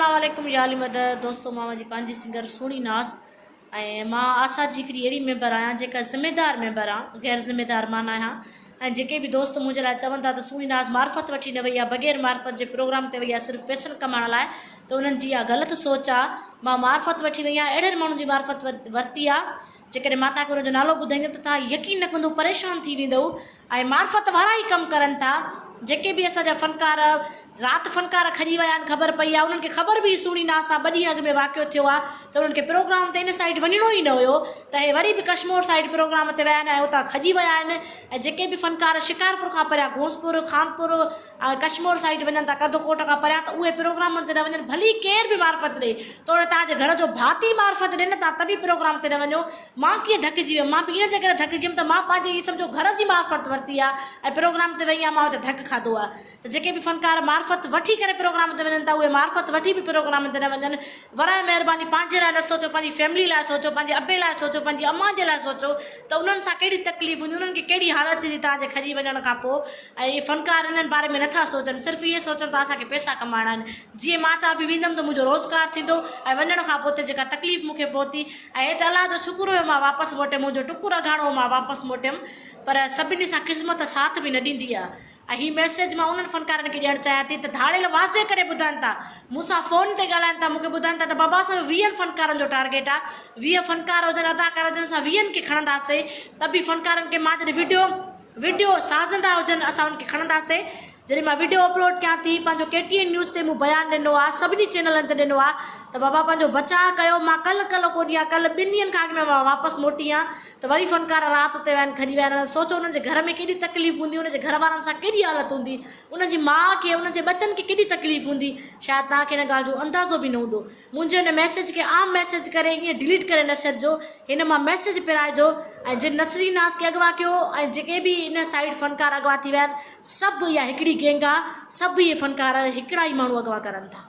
अस्सलाम वालेकुम याली मदद दोस्तों मामा जी पांजी सिंगर सोनी नास मां आशा जी हिकिड़ी अहिड़ी मेंबर आहियां जेका ज़िम्मेदार मेंबर आहे गैर ज़िम्मेदार मां न आहियां ऐं जेके बि दोस्त मुंहिंजे लाइ चवनि था त सोनी नास मार्फत वठी न वई आहे बग़ैर मार्फत जे प्रोग्राम ते वई आहे सिर्फ़ु पैसनि कमाइण लाइ त उन्हनि जी इहा ग़लति सोच आहे। मां मार्फत वठी वई आहियां अहिड़े माण्हुनि जी मार्फत वरिती आहे जेकॾहिं मां तव्हांखे हुनजो नालो ॿुधाईंदमि त तव्हां यकीन न कंदो परेशान थी वेंदव ऐं मार्फत वारा ई कमु करनि था जेके बि असांजा फ़नकार राति फ़नकार खजी विया आहिनि ख़बर पई आहे उन्हनि खे ख़बर बि सोनी नास आहे 2 ॾींहं अॻु में वाक़ियो थियो आहे त उन्हनि खे प्रोग्राम ते इन साइड वञिणो ई न हुयो त हे वरी बि कश्मीर साइड प्रोग्राम ते विया आहिनि ऐं उतां खजी विया आहिनि ऐं जेके बि फ़नकार शिकारपुर खां परियां घोसपुर खानपुर कश्मीर साइड वञनि था कदोकोट खां परियां त उहे प्रोग्रामनि ते न वञनि भली केर बि मार्फत ॾे तोड़े तव्हांजे घर जो भाती मार्फत ॾे न तव्हां त बि प्रोग्राम ते न वञो। मां कीअं धकिजी वियमि मां बि इन जे करे धकिजी वियमि त मां पंहिंजे इहे सम्झो घर जी मार्फत वरिती आहे ऐं प्रोग्राम ते वई आहियां मां हुते धकु खाधो आहे त जेके बि फ़नकार मार्फत वठी करे प्रोग्राम ते वञनि था उहे मार्फत वठी बि प्रोग्राम ते न वञनि। वराए महिरबानी पंहिंजे लाइ न सोचो पंहिंजी फैमिली लाइ सोचो पंहिंजे अबे लाइ सोचो पंहिंजी अम्मा जे लाइ सोचो त उन्हनि सां कहिड़ी तकलीफ़ हूंदी उन्हनि खे कहिड़ी हालत ईंदी तव्हांजे खजी वञण खां पोइ ऐं इहे फ़नकार इन्हनि बारे में नथा सोचनि सिर्फ़ु इहे सोचनि था असांखे पैसा कमाइणा आहिनि जीअं मां चवां बि वेंदमि त मुंहिंजो रोज़गारु थींदो ऐं वञण खां पोइ जेका तकलीफ़ मूंखे पहुती ऐं त अलाह जो शुक्र हुयो मां वापसि मोटियमि मुंहिंजो टुकुर अघाणो मां वापसि मोटियमि पर सभिनी सां क़िस्मत साथ बि न ॾींदी आहे। ऐं हीअ मैसेज मां उन्हनि फ़नकारनि खे ॾियणु चाहियां थी त धाड़ेल वाज़े करे ॿुधाइनि था मूंसां फ़ोन ते ॻाल्हाइनि था मूंखे ॿुधाइनि था त बाबा असांजो 20 फ़नकारनि जो टारगेट आहे 20 फ़नकार हुजनि अदाकार हुजनि असां 20 खे खणंदासीं त बि फ़नकारनि खे मां जॾहिं वीडियो साज़ंदा हुजनि असां उनखे खणंदासीं। जॾहिं मां वीडियो अपलोड कयां थी पंहिंजो KTN न्यूज़ ते मूं बयानु ॾिनो आहे सभिनी चैनलनि ते ॾिनो आहे त बाबा पंहिंजो बचाव कयो मां कल्ह को ॾींहुं कल्ह 2 ॾींहंनि खां अॻु में मां वापसि मोटी आहियां त वरी फ़नकार राति उते विया आहिनि खजी विया आहिनि सोचो उन्हनि जे घर में केॾी तकलीफ़ हूंदी उनजे घर वारनि सां केॾी हालत हूंदी उनजी माउ खे उनजे बचनि खे केॾी तकलीफ़ हूंदी शायदि तव्हांखे हिन ॻाल्हि जो अंदाज़ो बि न हूंदो। मुंहिंजे हिन मैसेज खे आम मैसेज करे ईअं डिलीट करे न छॾिजो हिन मां मैसेज पिराइजो ऐं जिन नसरी नास खे अगवा कयो ऐं जेके बि इन साइड फ़नकार अगवा थी विया आहिनि सभु इहा हिकिड़ी गैंग आहे सभु इहे फ़नकार हिकिड़ा ई माण्हू अगवा करनि था।